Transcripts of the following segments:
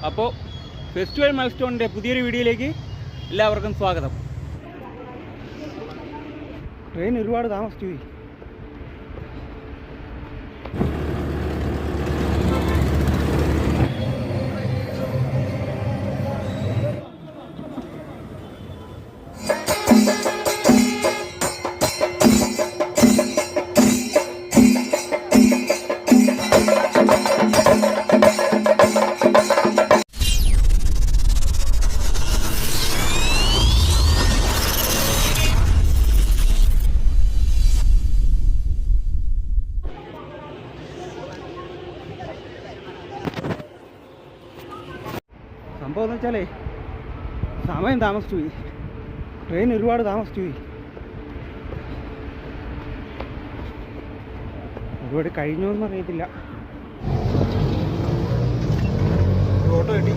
അപ്പോൾ ഫെസ്റ്റിവൽ മൈൽസ്റ്റോണിൻ്റെ പുതിയൊരു വീഡിയോയിലേക്ക് എല്ലാവർക്കും സ്വാഗതം. ട്രെയിൻ ഒരുപാട് താമസിച്ചു പോയി. സംഭവം എന്ന് വെച്ചാലേ സമയം താമസിച്ചു പോയി. ട്രെയിൻ ഒരുപാട് താമസിച്ചു പോയി. ഒരുപാട് കഴിഞ്ഞോന്നും അറിയത്തില്ല. ഓട്ടോ കിട്ടി.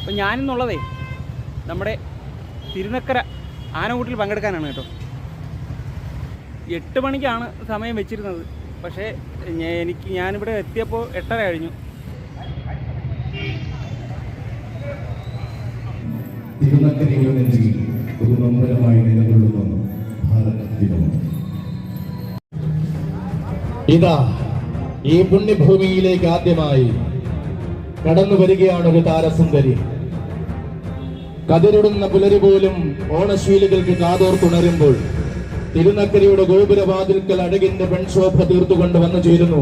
അപ്പം ഞാനിന്നുള്ളതേ നമ്മുടെ തിരുനക്കര ആനകൂട്ടിൽ പങ്കെടുക്കാനാണ് കേട്ടോ. 8 മണിക്കാണ് സമയം വെച്ചിരുന്നത്. പക്ഷേ ഞാനിവിടെ എത്തിയപ്പോൾ 8:30 കഴിഞ്ഞു. തിരുനക്കരയുടെ നെഞ്ചിൽ ഒരു നൊമ്പരമായി നിലകൊള്ളുന്ന ഭാരതത്തിനും ഇതാ ഈ പുണ്യഭൂമിയിലേക്ക് ആദ്യമായി കടന്നു വരികയാണ് ഒരു താരസുന്ദരി. കതിരിടുന്ന പുലരി പോലും ഓണശീലുകൾക്ക് കാതോർത്തുണരുമ്പോൾ തിരുനക്കരയുടെ ഗോപുരവാതിൽക്കൽ അഴകിന്റെ പെൺശോഭ തീർത്തുകൊണ്ട് വന്നു ചേരുന്നു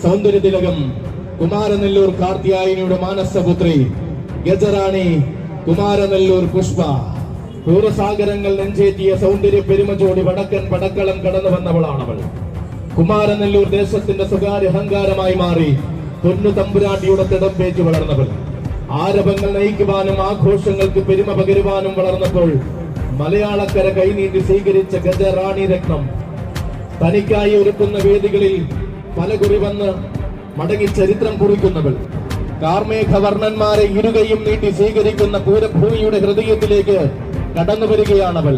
സൗന്ദര്യതിലകം കുമാരനെല്ലൂർ കാർത്തിയായനിയുടെ മാനസപുത്രി ഗജറാണി കുമാരനെല്ലൂർ പുഷ്പ. പൂർവസാഗരങ്ങൾ നെഞ്ചേറ്റിയ സൗന്ദര്യ പെരുമചോടി വടക്കൻ പടക്കളം കടന്നു വന്നവളാണവൾ. കുമാരനെല്ലൂർ ദേശത്തിന്റെ സ്വകാര്യ അഹങ്കാരമായി മാറി പൊന്നു തമ്പുരാട്ടിയുടെ തിടമ്പേറ്റ് വളർന്നവൾ. ആരവങ്ങൾ നയിക്കുവാനും ആഘോഷങ്ങൾക്ക് പെരുമ പകരുവാനും വളർന്നപ്പോൾ മലയാളക്കര കൈനീട്ടി സ്വീകരിച്ച ഗജറാണി രത്നം തനിക്കായി ഒരുക്കുന്ന വേദികളിൽ പലകുറി വന്ന് മടങ്ങി ചരിത്രം കുറിക്കുന്നവൾ. കാർമേഘവർണ്ണന്മാരെ ഇരുകയും നീട്ടി സ്വീകരിക്കുന്ന പൂരഭൂമിയുടെ ഹൃദയത്തിലേക്ക് കടന്നു വരികയാണവൾ.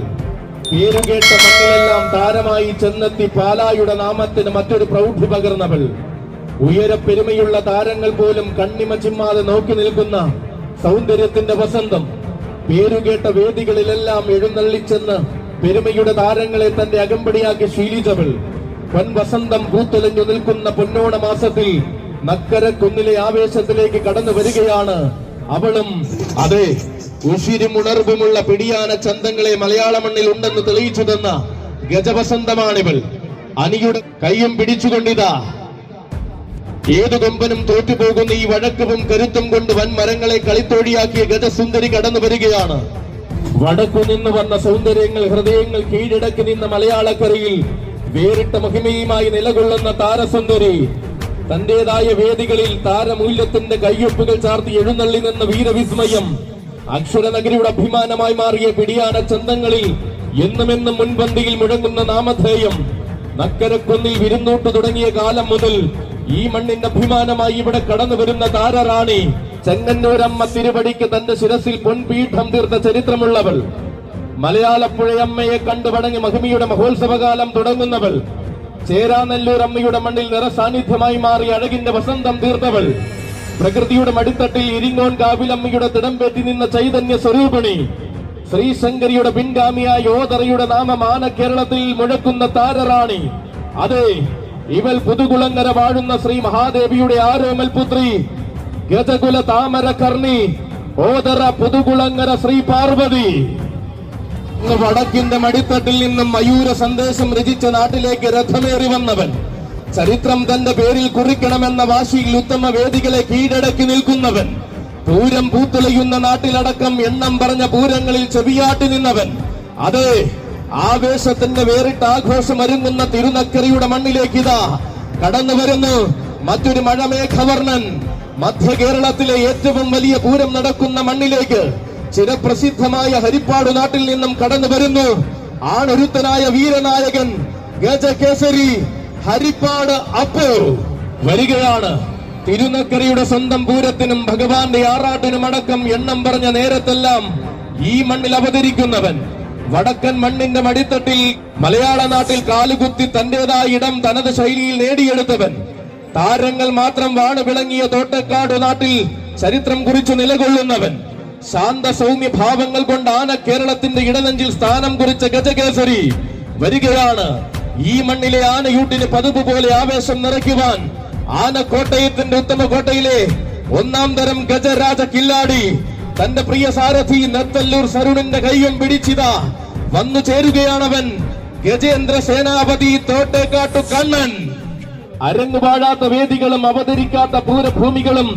പേരുകേട്ട മണ്ണിലെല്ലാം താരമായി ചെന്നെത്തി പാലായുടെ നാമത്തിന് മറ്റൊരു പ്രൗഢി പകർന്നവൾ. ഉയരപ്പെരുമയുള്ള താരങ്ങൾ പോലും കണ്ണിമ ചിമ്മാതെ നോക്കി നിൽക്കുന്ന സൗന്ദര്യത്തിന്റെ വസന്തം. പേരുകേട്ട വേദികളിലെല്ലാം എഴുന്നള്ളിച്ചെന്ന് പെരുമയുടെ താരങ്ങളെ തന്റെ അകമ്പടിയാക്കി ശീലിച്ചവൾ. വസന്തം പൂത്തുലഞ്ഞു നിൽക്കുന്ന പൊന്നോണ മാസത്തിൽ നക്കരക്കുന്നിലെ ആവേശത്തിലേക്ക് കടന്നു വരികയാണ് അവളും. അതെ, ഉശിരും ഉണർവുമുള്ള പിടിയാന ചന്തങ്ങളെ മലയാള മണ്ണിൽ ഉണ്ടെന്ന് തെളിയിച്ചു തന്ന ഗജവസന്തമാണിവൾ. അനിയുടെ കയ്യും പിടിച്ചുകൊണ്ടിതാ ഏതു കൊമ്പനും തോറ്റുപോകുന്ന ഈ വഴക്കവും കരുത്തും കൊണ്ട് വൻമരങ്ങളെ കളിത്തോഴിയാക്കിയ ഗജസുന്ദരി കടന്നു വരികയാണ്. വടക്കു നിന്ന് വന്ന സൗന്ദര്യങ്ങൾ ഹൃദയങ്ങൾ കീഴടക്കി നിന്ന മലയാളക്കരയിൽ വേറിട്ട മഹിമയുമായി നിലകൊള്ളുന്ന താരസുന്ദരി തന്റേതായ വേദികളിൽ താരമൂല്യത്തിന്റെ കയ്യൊപ്പുകൾ ചാർത്തി എഴുന്നള്ളി നിന്ന വീരവിസ്മയം. അക്ഷരനഗരിയുടെ അഭിമാനമായി മാറിയ പിടിയാന ചന്തങ്ങളിൽ എന്നുമെന്നും മുൻപന്തിയിൽ മുഴങ്ങുന്ന നാമധേയം. നക്കരക്കുന്നിൽ വിരുന്നോട്ടു തുടങ്ങിയ കാലം മുതൽ ഈ മണ്ണിന്റെ അഭിമാനമായി ഇവിടെ കടന്നു വരുന്ന താരറാണി. ചെങ്ങന്നൂരമ്മ തിരുവടിക്ക് തന്റെ ശിരസിൽ പൊൻപീഠം തീർത്ത ചരിത്രമുള്ളവൾ. മലയാളപ്പുഴയമ്മയെ കണ്ടു വടങ്ങി മഹിമയുടെ മഹോത്സവകാലം തുടങ്ങുന്നവൾ. ചേരാനെല്ലൂർ അമ്മയുടെ മണ്ണിൽ നിറസാന്നിധ്യമായി മാറി അഴകിന്റെ വസന്തം തീർത്തവൾ. പ്രകൃതിയുടെ മടിത്തട്ടിൽ ഇരിങ്ങോൻ കാവിലമ്മയുടെ തിടമ്പേറ്റി നിന്ന ചൈതന്യ സ്വരൂപിണി. ശ്രീശങ്കരിയുടെ പിൻഗാമിയായ ഓതറയുടെ നാമമാന കേരളത്തിൽ മുഴക്കുന്ന താരറാണി. അതെ, ഇവൾ പുതുകുളങ്ങര വാഴുന്ന ശ്രീ മഹാദേവിയുടെ ആരോമൽ പുത്രി ഗജകുല താമര കർണി ഓതറ പുതുകുളങ്ങര ശ്രീ പാർവതി. വടക്കിന്റെ മടിത്തട്ടിൽ നിന്നും മയൂര സന്ദേശം രചിച്ച നാട്ടിലേക്ക് രഥമേറി വന്നവൻ. ചരിത്രം തന്റെ പേരിൽ കുറിക്കണമെന്ന വാശിയിൽ ഉത്തമ വേദികളെ കീഴടക്കി നിൽക്കുന്നവൻ. പൂരം പൂത്തുലയുന്ന നാട്ടിലടക്കം എണ്ണം പറഞ്ഞ പൂരങ്ങളിൽ ചെവിയാട്ടി നിന്നവൻ. അതെ, ആവേശത്തിന്റെ വേറിട്ട ആഘോഷം ഒരുങ്ങുന്ന തിരുനക്കരയുടെ മണ്ണിലേക്ക് ഇതാ കടന്നു വരുന്നു മറ്റൊരു മഴമേഘവർണ്ണൻ. മധ്യ കേരളത്തിലെ ഏറ്റവും വലിയ പൂരം നടക്കുന്ന മണ്ണിലേക്ക് ചിരപ്രസിദ്ധമായ ഹരിപ്പാട് നാട്ടിൽ നിന്നും കടന്നു വരുന്നു ആണൊരുത്തനായ വീരനായകൻ ഗജകേസരി ഹരിപ്പാട് അപ്പു വരികയാണ്. തിരുനക്കരയുടെ സ്വന്തം പൂരത്തിനും ഭഗവാന്റെ ആറാട്ടിനും അടക്കം എണ്ണം പറഞ്ഞ നേരത്തെല്ലാം ഈ മണ്ണിൽ അവതരിക്കുന്നവൻ, വടക്കൻ മണ്ണിന്റെ മടിത്തട്ടിൽ മലയാള നാട്ടിൽ കാലുകുത്തി തന്റേതായ ഇടം തനത് ശൈലിയിൽ നേടിയെടുത്തവൻ, താരങ്ങൾ മാത്രം വാണു വിളങ്ങിയ തോട്ടക്കാട് നാട്ടിൽ ചരിത്രം കുറിച്ചു നിലകൊള്ളുന്നവൻ, ശാന്ത സൗമ്യ ഭാവങ്ങൾ കൊണ്ട് ആന കേരളത്തിന്റെ ഇടനെഞ്ചിൽ സ്ഥാനം കുറിച്ച ഗജകേസരി വരികയാണ്. ഈ മണ്ണിലെ ആനയൂട്ടിന് പതിവ് പോലെ ആവേശം നിറയ്ക്കുവാൻ ആനക്കോട്ടയത്തിന്റെ ഉത്തമ കോട്ടയിലെ ഒന്നാം തരം ഗജരാജ കില്ലാടി തന്റെ പ്രിയ സാരഥി നെത്തല്ലൂർ സരുണിന്റെ കൈയും പിടിച്ചിതാ വന്നു ചേരുകയാണവൻ. ഗജേന്ദ്ര സേനാപതി തോട്ടേക്കാട്ടു കണ്ണൻ. അരങ്ങുപാഴാത്ത വേദികളും അവതരിക്കാത്ത പൂരഭൂമികളും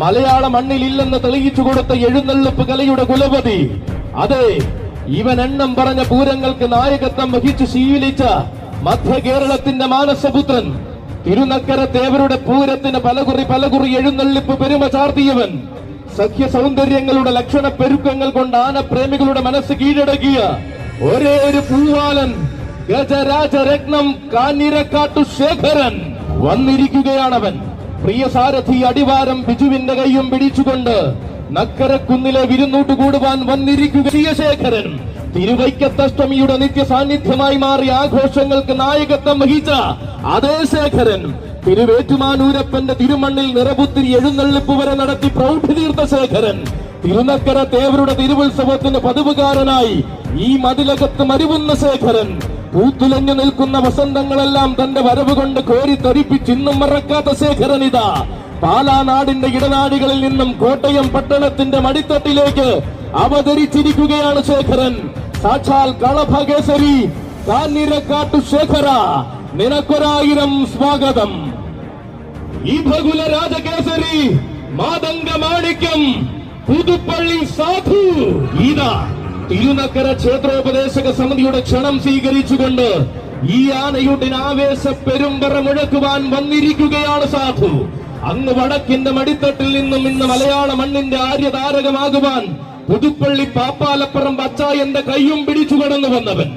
മലയാള മണ്ണിലില്ലെന്ന് തെളിയിച്ചു കൊടുത്ത എഴുന്നള്ളിപ്പ് കലയുടെ കുലപതി. അതെ, ഇവൻ എണ്ണം പറഞ്ഞ പൂരങ്ങൾക്ക് നായകത്വം വഹിച്ചു ശീലിച്ച മധ്യ കേരളത്തിന്റെ മാനസപുത്രൻ, തിരുനക്കര തേവരുടെ പൂരത്തിന് പലകുറി എഴുന്നള്ളിപ്പ് പെരുമ ചാർത്തിയവൻ, സഖ്യ സൗന്ദര്യങ്ങളുടെ ലക്ഷണ പെരുക്കങ്ങൾ കൊണ്ട് ആനപ്രേമികളുടെ മനസ്സ് കീഴടക്കിയ ഒരേ ഒരു പൂവാലൻ ഗജരാജരത്നം കാഞ്ഞിരക്കാട്ടു ശേഖരൻ വന്നിരിക്കുകയാണവൻ. പ്രിയ സാരഥി അടിവാരം ബിജുവിന്റെ കൈയും പിടിച്ചുകൊണ്ട് നക്കരക്കുന്നിലെ വിരുന്നൂട്ട് കൂടുവാൻ വന്നിരിക്കുക ശേഖരൻ. തിരുവൈക്കത്തഷ്ടമിയുടെ നിത്യ സാന്നിധ്യമായി മാറി ആഘോഷങ്ങൾക്ക് നായകത്വം വഹിച്ച അതേ ശേഖരൻ, തിരുവേറ്റുമാനൂരപ്പന്റെ തിരുമണ്ണിൽ നിറപുത്തിരി എഴുന്നള്ളിപ്പ് വരെ നടത്തി പ്രൗഢി തീർത്ത ശേഖരൻ, തിരുനക്കര തേവരുടെ തിരുവുത്സവത്തിന് പതിവുകാരനായി ഈ മതിലകത്ത് മരുവുന്ന ശേഖരൻ, പൂത്തുലഞ്ഞു നിൽക്കുന്ന വസന്തങ്ങളെല്ലാം തന്റെ വരവ് കൊണ്ട് കോരി തരിപ്പിച്ചിന്നും മറക്കാത്ത ശേഖരൻ ഇതാ പാലാനാടിന്റെ ഇടനാടികളിൽ നിന്നും കോട്ടയം പട്ടണത്തിന്റെ മടിത്തട്ടിലേക്ക് അവതരിച്ചിരിക്കുകയാണ് ശേഖരൻ. സാക്ഷാൽ കളഭകേസരി കാഞ്ഞിരക്കാട്ടു ശേഖര, നിനക്കൊരായിരം സ്വാഗതം. ഈ ഭകുല രാജകേസരി മാതംഗ മാണിക്യം പുതുപ്പള്ളി സാധു ഇതാ തിരുനക്കര ക്ഷേത്രോപദേശക സമിതിയുടെ ക്ഷണം സ്വീകരിച്ചുകൊണ്ട് ഈ ആനയൂട്ടിന് ആവേശ പെരുമ്പറ മുഴക്കുവാൻ വന്നിരിക്കുകയാണ് സാധു. അങ്ങ് വടക്കിന്റെ മടിത്തട്ടിൽ നിന്നും ഇന്ന് മലയാള മണ്ണിന്റെ ആര്യതാരകമാകുവാൻ പുതുപ്പള്ളി പാപ്പാലപ്പുറം അച്ചായന്റെ കയ്യും പിടിച്ചു കടന്നു വന്നവൻ,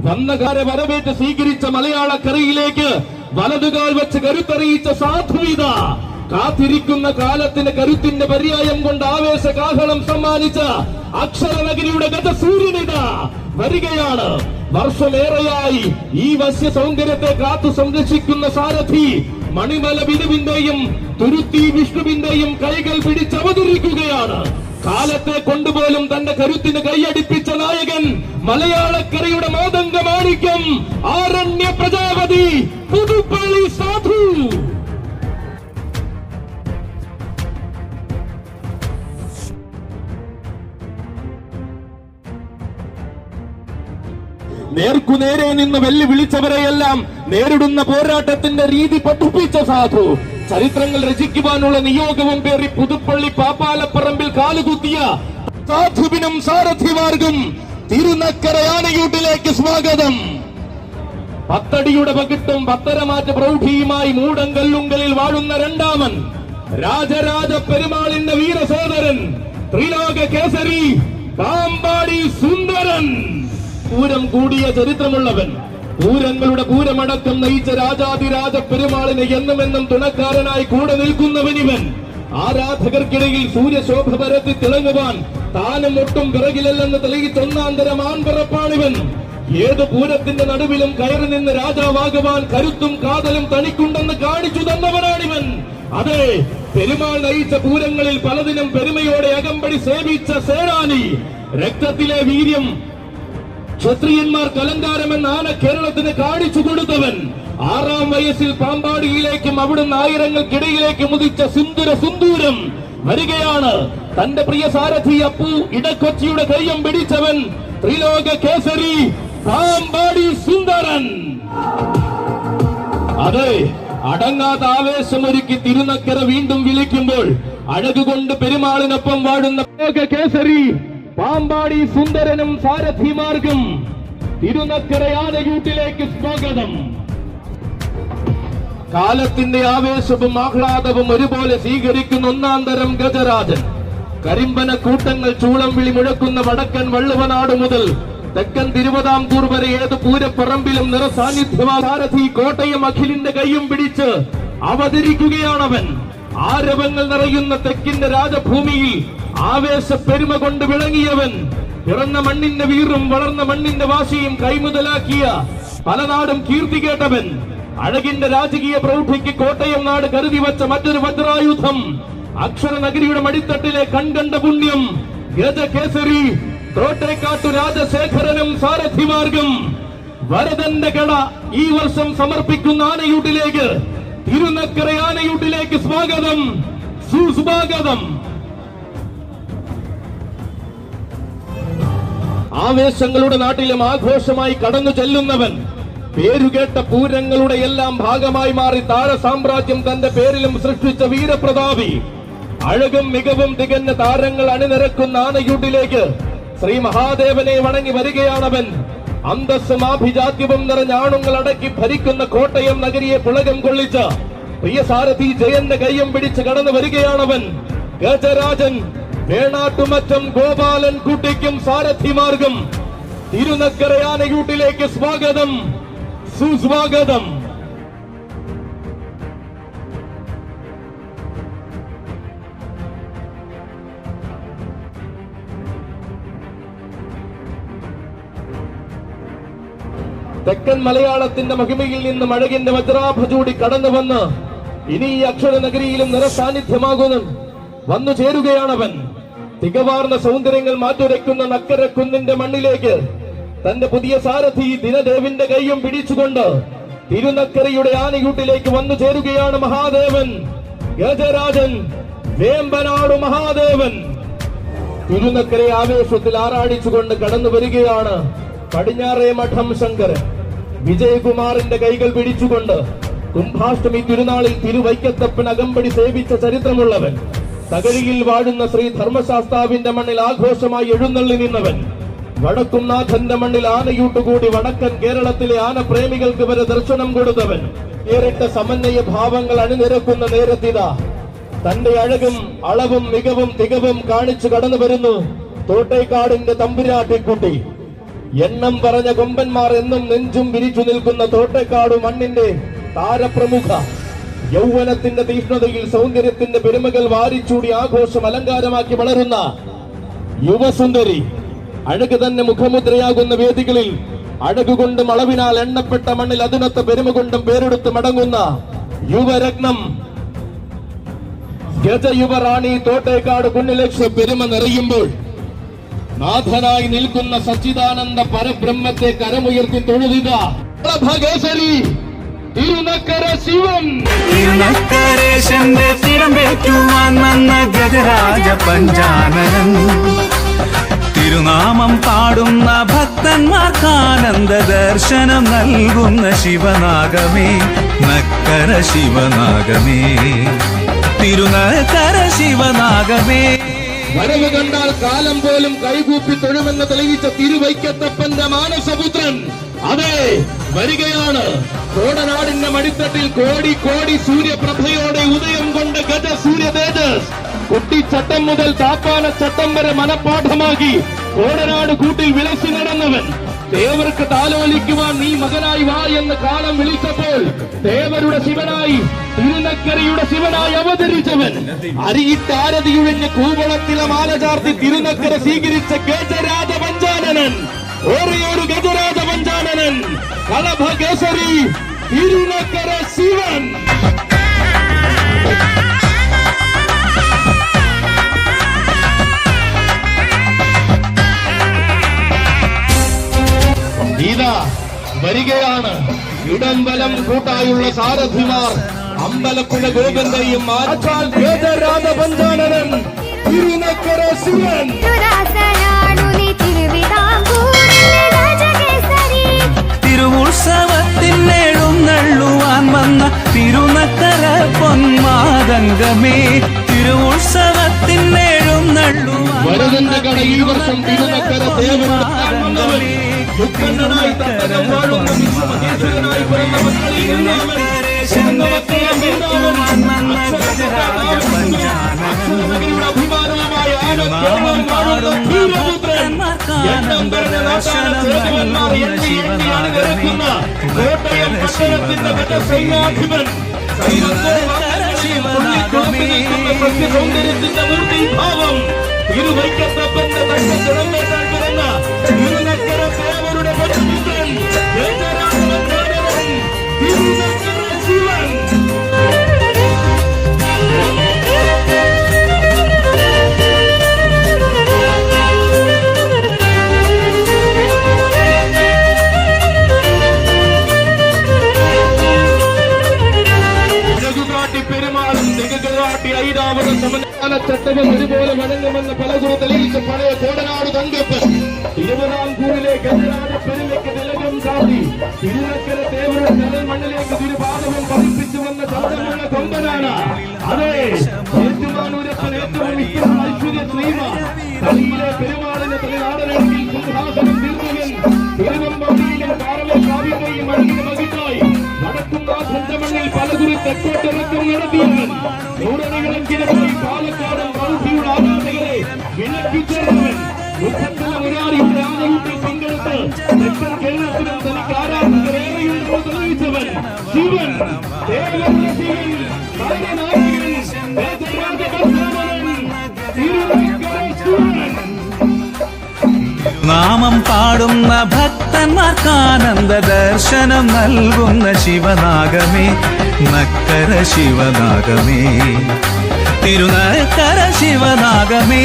വന്നകാരെ വരവേറ്റ് സ്വീകരിച്ച മലയാളക്കരയിലേക്ക് വലതുകാൽ വെച്ച് കരുത്തറിയിച്ച സാധുവിത, കാത്തിരിക്കുന്ന കാലത്തിന് കരുത്തിന്റെ പര്യായം കൊണ്ട് ആവേശ കാഹളം സമ്മാനിച്ച അക്ഷരനഗരിയുടെ ഗജസൂര്യനിത വരികയാണ്. വർഷമേറെയായി ഈ വശ്യ സൗന്ദര്യത്തെ കാത്തു സംരക്ഷിക്കുന്ന സാരഥി മണിമല ബിനുവിന്റെയും തുരുത്തി വിഷ്ണുവിന്റെയും കൈകൾ പിടിച്ചവതരിക്കുകയാണ്. കാലത്തെ കൊണ്ടുപോലും തന്റെ കരുത്തിന് കൈയടിപ്പിച്ച നായകൻ, മലയാളക്കരയുടെ മാതംഗ മാണിക്യം ആരണ്യ പ്രജാപതി പുതുപ്പള്ളി സാധു. നേർക്കുനേരെ നിന്ന് വെല്ലുവിളിച്ചവരെയെല്ലാം നേരിടുന്ന പോരാട്ടത്തിന്റെ രീതി പഠിപ്പിച്ച സാധു, ചരിത്രങ്ങൾ രചിക്കുവാനുള്ള നിയോഗവും പേറി പുതുപ്പള്ളി പാപ്പാലപ്പറമ്പിൽ കാലുകുത്തിയ സാധുവിനും സാരഥിമാർക്കും തിരുനക്കര ആനയൂട്ടിലേക്ക് സ്വാഗതം. പത്തടിയുടെ പകിട്ടും പത്തരമാറ്റ പ്രൗഢിയുമായി മൂടങ്കല്ലുങ്കലിൽ വാഴുന്ന രണ്ടാമൻ രാജരാജ പെരുമാളിന്റെ വീരസോദരൻ, ത്രിലോക കേസരി പാമ്പാടി സുന്ദരൻ, പൂരം കൂടിയ ചരിത്രമുള്ളവൻ, പൂരങ്ങളുടെ പൂരമടക്കം നയിച്ച രാജാതിരാജ പെരുമാളിന് എന്നുമെന്നും തുണക്കാരനായി കൂടെ നിൽക്കുന്നവനിവൻ. ആരാധകർക്കിടയിൽ സൂര്യശോഭ പരത്തി തിളങ്ങുവാൻ താനും ഒട്ടും പിറകിലല്ലെന്ന് തെളിയിച്ച ഒന്നാന്തരം ആൺപിറപ്പാണിവൻ. ഏത് പൂരത്തിന്റെ നടുവിലും കയറി നിന്ന് രാജാവാകുവാൻ കരുത്തും കാതലും തനിക്കുണ്ടെന്ന് കാണിച്ചു തന്നവനാണിവൻ. അതെ, പെരുമാൾ നയിച്ച പൂരങ്ങളിൽ പലതിനും പെരുമയോടെ അകമ്പടി സേവിച്ച സേനാനി, രക്തത്തിലെ വീര്യം ക്ഷത്രിയന്മാർക്ക് അലങ്കാരമെന്ന ആന കേരളത്തിന് കാണിച്ചു കൊടുത്തവൻ, 6-ാം വയസ്സിൽ പാമ്പാടിയിലേക്കും അവിടുന്ന് ആയിരങ്ങൾക്കിടയിലേക്ക് മുതിച്ച സുന്ദര സുന്ദൂരം വരികയാണ്. തന്റെ പ്രിയ സാരഥി അപ്പു ഇടക്കൊച്ചിയുടെ കയ്യം പിടിച്ചവൻ, ത്രിലോക കേസരി പാമ്പാടി സുന്ദരൻ. അതെ, അടങ്ങാത്ത ആവേശമൊരുക്കി തിരുനക്കര വീണ്ടും വിളിക്കുമ്പോൾ അഴകുകൊണ്ട് പെരുമാളിനൊപ്പം വാഴുന്ന കേസരി പാമ്പാടി സുന്ദരനും സാരഥിമാർക്കും തിരുനക്കര ആനയൂട്ടിലേക്ക് സ്വാഗതം. കാലത്തിന്റെ ആവേശവും ആഹ്ലാദവും ഒരുപോലെ സ്വീകരിക്കുന്ന ഒന്നാം തരം ഗജരാജൻ. കരിമ്പന കൂട്ടങ്ങൾ ചൂളം വിളി മുഴക്കുന്ന വടക്കൻ വള്ളുവനാട് മുതൽ തെക്കൻ തിരുവിതാംകൂർ വരെ ഏത് പൂരപ്പറമ്പിലും നിറസാന്നിധ്യമാ സാരഥി കോട്ടയം അഖിലിന്റെ കൈയും പിടിച്ച് അവതരിക്കുകയാണവൻ. ആരവങ്ങൾ നിറയുന്ന തെക്കിന്റെ രാജഭൂമിയിൽ ആവേശ പെരുമ കൊണ്ട് വിളങ്ങിയവൻ. പിറന്ന മണ്ണിന്റെ വീറും വളർന്ന മണ്ണിന്റെ വാശിയും കൈമുതലാക്കിയ പലനാടും കീർത്തി കേട്ടവൻ. അഴകിന്റെ രാജകീയ പ്രൗഢിക്ക് കോട്ടയം നാട് കരുതി വച്ച മറ്റൊരു വജ്രായുധം. അക്ഷരനഗരിയുടെ മടിത്തട്ടിലെ കൺകണ്ട പുണ്യം ഗജകേസരി തോട്ടേക്കാട്ടു രാജശേഖരനും സാരഥിമാർഗം. വരദന്റെ കട ഈ വർഷം സമർപ്പിക്കുന്ന ആനയൂട്ടിലേക്ക്, തിരുനക്കര ആനയൂട്ടിലേക്ക് സ്വാഗതം, സുസ്വാഗതം. ആവേശങ്ങളുടെ നാട്ടിലും ആഘോഷമായി കടന്നു ചെല്ലുന്നവൻ. പേരുകേട്ട പൂരങ്ങളുടെ എല്ലാം ഭാഗമായി മാറി താര സാമ്രാജ്യം തന്റെ പേരിലും സൃഷ്ടിച്ച വീരപ്രതാപി. അഴകും മികവും തികഞ്ഞ താരങ്ങൾ അണിനിരക്കുന്ന ആനയൂട്ടിലേക്ക് ശ്രീ മഹാദേവനെ വണങ്ങി വരികയാണവൻ. അന്തസ്സും ആഭിജാത്യവും നിറഞ്ഞ ആണുങ്ങൾ അടക്കി ഭരിക്കുന്ന കോട്ടയം നഗരിയെ പുളകം കൊള്ളിച്ച പ്രിയ സാരഥി ജയന്റെ കയ്യം പിടിച്ച് കടന്നു വരികയാണവൻ. ഗജരാജൻ വേണാട്ടുമറ്റം ഗോപാലൻ കുട്ടിക്കും സാരഥിമാർഗം. തിരുനക്കര ആനയൂട്ടിലേക്ക് സ്വാഗതം, സുസ്വാഗതം. തെക്കൻ മലയാളത്തിന്റെ മഹിമയിൽ നിന്ന് അഴകിന്റെ വജ്രാഭചൂടി കടന്നു വന്ന് ഇനി ഈ അക്ഷരനഗരിയിലും നിറസാന്നിധ്യമാകുന്നു വന്നു ചേരുകയാണവൻ. തികവാർന്ന സൗന്ദര്യങ്ങൾ മാറ്റുരയ്ക്കുന്ന നക്കരക്കുന്നിന്റെ മണ്ണിലേക്ക് തന്റെ പുതിയ സാരഥി ദിനദേവിന്റെ കൈയും പിടിച്ചുകൊണ്ട് തിരുനക്കരയുടെ ആനയൂട്ടിലേക്ക് വന്നു ചേരുകയാണ് മഹാദേവൻ. ഗജരാജൻ വേമ്പനാട് മഹാദേവൻ. തിരുനക്കരെ ആവേശത്തിൽ ആറാടിച്ചുകൊണ്ട് കടന്നു വരികയാണ് പടിഞ്ഞാറേ മഠം ശങ്കരൻ. വിജയകുമാറിന്റെ കൈകൾ പിടിച്ചുകൊണ്ട് കുംഭാഷ്ടമി തിരുനാളിൽ തിരുവൈക്കത്തപ്പൻ അകമ്പടി സേവിച്ച ചരിത്രമുള്ളവൻ. തകഴിയിൽ വാഴുന്ന ശ്രീ ധർമ്മശാസ്താവിന്റെ മണ്ണിൽ ആഘോഷമായി എഴുന്നള്ളി നിന്നവൻ. വടക്കുംനാഥന്റെ മണ്ണിൽ ആനയൂട്ടുകൂടി വടക്കൻ കേരളത്തിലെ ആനപ്രേമികൾക്ക് വരെ ദർശനം കൊടുത്തവൻ. ഏറിട്ട സമന്വയ ഭാവങ്ങൾ അണിനിരക്കുന്ന നേരത്തിതാ തന്റെ അഴകും അളവും മികവും തികവും കാണിച്ചു കടന്നു വരുന്നു തോട്ടേക്കാടിന്റെ തമ്പുരാട്ടിക്കുട്ടി. എണ്ണം പറഞ്ഞ കൊമ്പന്മാർ എന്നും നെഞ്ചും വിരിച്ചു നിൽക്കുന്ന തോട്ടേക്കാട് മണ്ണിന്റെ താരപ്രമുഖ. യൗവനത്തിന്റെ തീഷ്ണതയിൽ സൗന്ദര്യത്തിന്റെ പെരുമകൾ വാരിച്ചൂടി ആഘോഷം അലങ്കാരമാക്കി വളരുന്ന യുവസുന്ദരി. അഴക് തന്നെ മുഖമുദ്രയാകുന്ന വേദികളിൽ അഴകുകൊണ്ടും അളവിനാൽ എണ്ണപ്പെട്ട മണ്ണിൽ അതിനൊത്ത പെരുമ കൊണ്ടും പേരെടുത്ത് മടങ്ങുന്ന യുവരത്നം. ഗജയുവറാണി തോട്ടേക്കാട് കുന്നിലക്ഷ്യ പെരുമ നിറയുമ്പോൾ നാഥനായി നിൽക്കുന്ന സച്ചിദാനന്ദ പരബ്രഹ്മത്തെ കരമുയർത്തി തൊഴുതിത ഭഗേശ്വരി തിരുനക്കര ശിവൻ. തിരുനക്കരേശന്റെ തിരമ്പേറ്റുവാൻ വന്ന ഗജരാജ പഞ്ചാനനൻ. തിരുനാമം പാടുന്ന ഭക്തന്മാർക്കാനന്ദ ദർശനം നൽകുന്ന ശിവനാഗമേ, നക്കര ശിവനാഗമേ, തിരുനക്കര ശിവനാഗമേ. വരവ് കണ്ടാൽ കാലം പോലും കൈകൂപ്പി തൊഴുമെന്ന് തെളിയിച്ച തിരുവൈക്കത്തപ്പന്റെ മാനസപുത്രൻ അതെ വരികയാണ്. കോടനാടിന്റെ മടിത്തട്ടിൽ കോടി കോടി സൂര്യപ്രഭയോടെ ഉദയം കൊണ്ട് ഗജ സൂര്യ തേജസ്. കുട്ടിച്ചട്ടം മുതൽ താപ്പാനച്ചട്ടം വരെ മനപ്പാഠമാക്കി കോടനാട് കൂട്ടിൽ വിലസി നടന്നവൻ. ദേവർക്ക് താലോലിക്കുവാൻ നീ മകനായി വാ എന്ന് കാലം വിളിച്ചപ്പോൾ ദേവരുടെ ശിവനായി തിരുനക്കരയുടെ ശിവനായി അവതരിച്ചവൻ. അരിയിട്ടാരതിയുഴഞ്ഞ് കൂവളത്തിലെ മാല ചാർത്തി തിരുനക്കര സ്വീകരിച്ച ഗജരാജ പഞ്ചാനനൻ. ഓരയൊരു ഗജരാജ പഞ്ചാനനൻ കളഭകേസരി തിരുനക്കര ശിവൻ. ഇതാ വരികയാണ് ഇടംബലം കൂട്ടായുള്ള സാരഥിമാർ. അമ്പലപ്പുഴ ഗോവിന്ദയും ഗജരാജ പഞ്ചാനനൻ തിരുനക്കര ശിവൻ. തിരുവുത്സവത്തിനെഴുന്നള്ളുവാൻ വന്ന തിരുനക്കര പൊന്മാതംഗമേ, തിരുവുത്സവത്തിനെഴുന്നള്ളുവാൻ വരദന്റെ കട ഈ വർഷം തിരുനക്കര ദേവൻ മുക്കണ്ണനായി തട്ടകം വാഴുന്ന വിശ്വമഹേശ്വരനായി പിറന്ന മക്കളിൽ എല്ലാവരും അഭിമാനവുമായ കോട്ടയം പട്ടണത്തിന്റെ സൈന്യാധിപൻ സൗന്ദര്യത്തിന്റെ മൂർത്തിഭാവം തിരുവൈക്കത്തപ്പന്റെ തട്ടത്തിടമേറ്റാൻ പിറന്ന തിരുനക്കര ദേവരുടെ പുത്രൻ തിരുനക്കര ശിവൻ. പെരുമാളും നികകാട്ടി ഐരാവത സമകാലച്ചട്ടകം ഒരുപോലെ വഴങ്ങുമെന്ന് പലകുറി തെളിയിച്ച പഴയ കോടനാട് തങ്കപ്പൻ തിരുവിതാംകൂറിലെ ഗജരാജ പെരുമയ്ക്ക് തിലകം ചാർത്തി തിരുനക്കര ദേവരുടെ ജനൽ മണ്ണിലേക്ക് തിരുപാദവും പതിപ്പിച്ചു വന്ന ചന്തമുള്ള കൊമ്പനാണ്. അതെ, ഏറ്റുമാനൂരപ്പൻ ഏറ്റവും ഇഷ്ടമുള്ള ഐശ്വര്യ ശ്രീമ തലയിലെ പെരുമാളിന്റെ തലനാടനെങ്കിൽ സിംഹാസനം തീർന്നവൻ തിരുവമ്പാടിയിലെ പാറലെ കാവിന്റെയും അഴകിന് മകിട്ടായി നടക്കുന്ന ചന്തമണ്ണിൽ പലകുറി തെക്കോട്ടിറക്കം നടത്തിയവൻ നൂറണികളെങ്കിലുമായി പാലക്കാടൻ മൗഢിയുടെ ആരാധകരെ വിലക്കിച്ചേർന്നവൻ മുഖത്തിലെ മുരാരിയുടെ ആനയൂട്ടിൽ പങ്കെടുത്ത് തെക്കൻ കേരളത്തിലും തനിക്ക് ആരാധകരേറെയുണ്ടെന്ന് തെളിയിച്ചവൻ ശിവൻ, ദേവരുടെ ശിവൻ, നായകൻ, രാജരാജപത്മനാഭൻ, തിരുനക്കര ശിവൻ. നാമം പാടുന്ന ഭക്തന്മാർക്കാനന്ദ ദർശനം നൽകുന്ന ശിവനാഗമേ, നക്കര ശിവനാഗമേ, തിരുനക്കര ശിവനാഗമേ.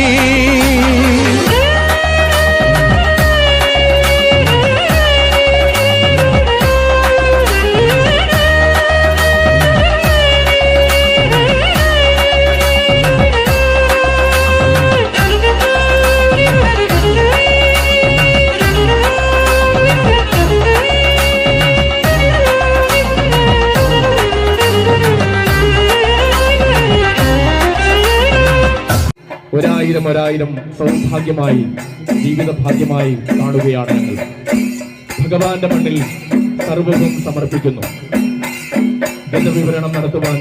ഒരായിരം സൗഭാഗ്യമായി ജീവിത ഭാഗ്യമായി കാണുകയാണ് ഞങ്ങൾ. ഭഗവാന്റെ മണ്ണിൽ സർവവും സമർപ്പിക്കുന്നു. ഗജവിവരണം നടത്തുവാൻ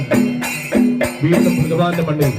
വീണ്ടും ഭഗവാന്റെ മണ്ണിൽ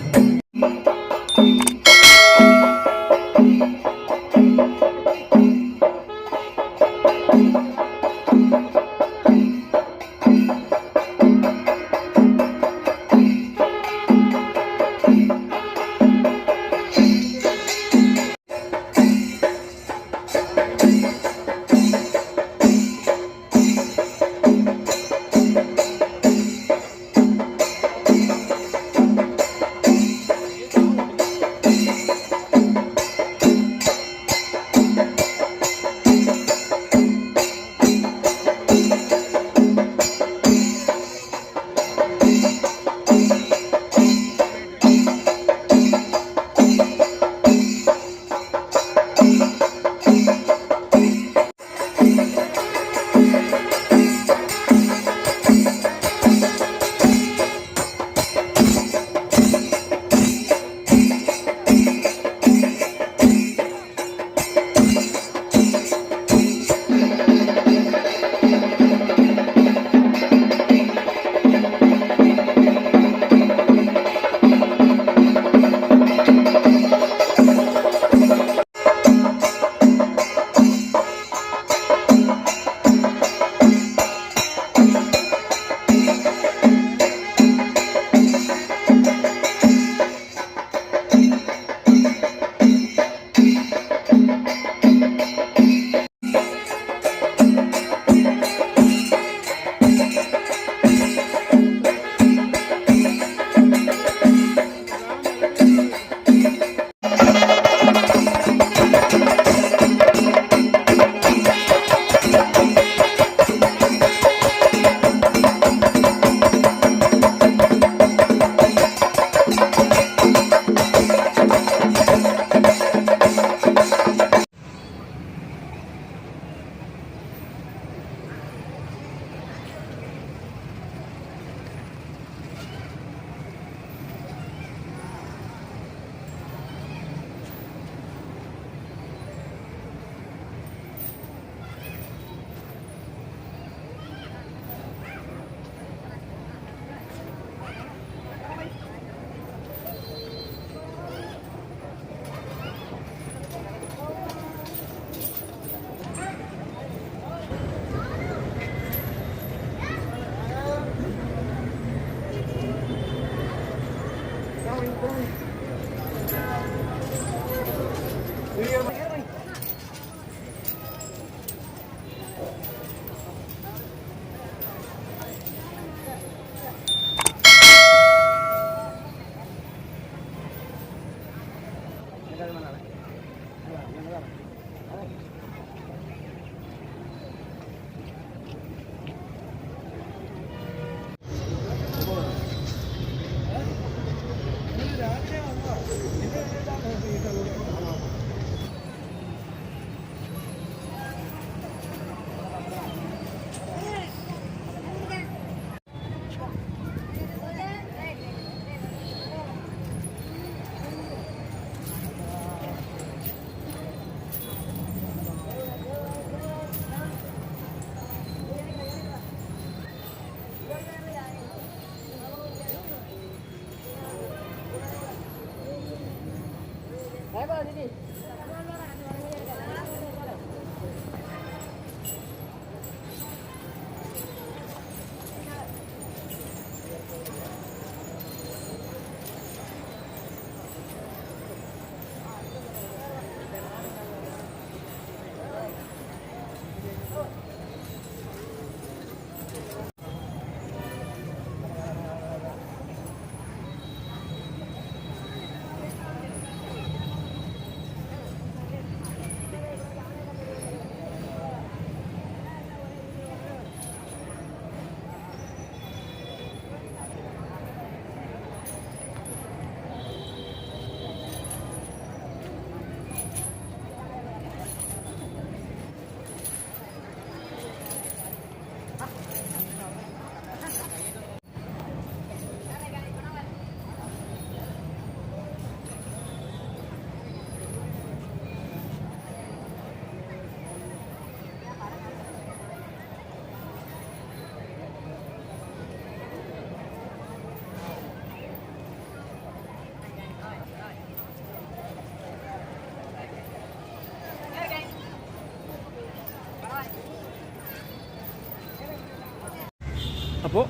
അപ്പോൾ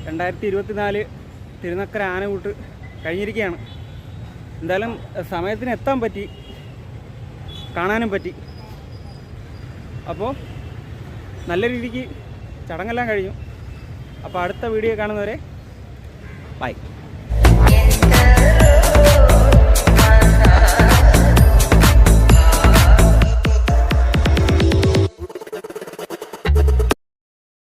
2024 തിരുനക്കര ആനകൂട്ട് കഴിഞ്ഞിരിക്കുകയാണ്. എന്തായാലും സമയത്തിന് എത്താൻ പറ്റി, കാണാനും പറ്റി. അപ്പോൾ നല്ല രീതിക്ക് ചടങ്ങെല്ലാം കഴിഞ്ഞു. അപ്പോൾ അടുത്ത വീഡിയോ കാണുന്നവരെ ബൈ.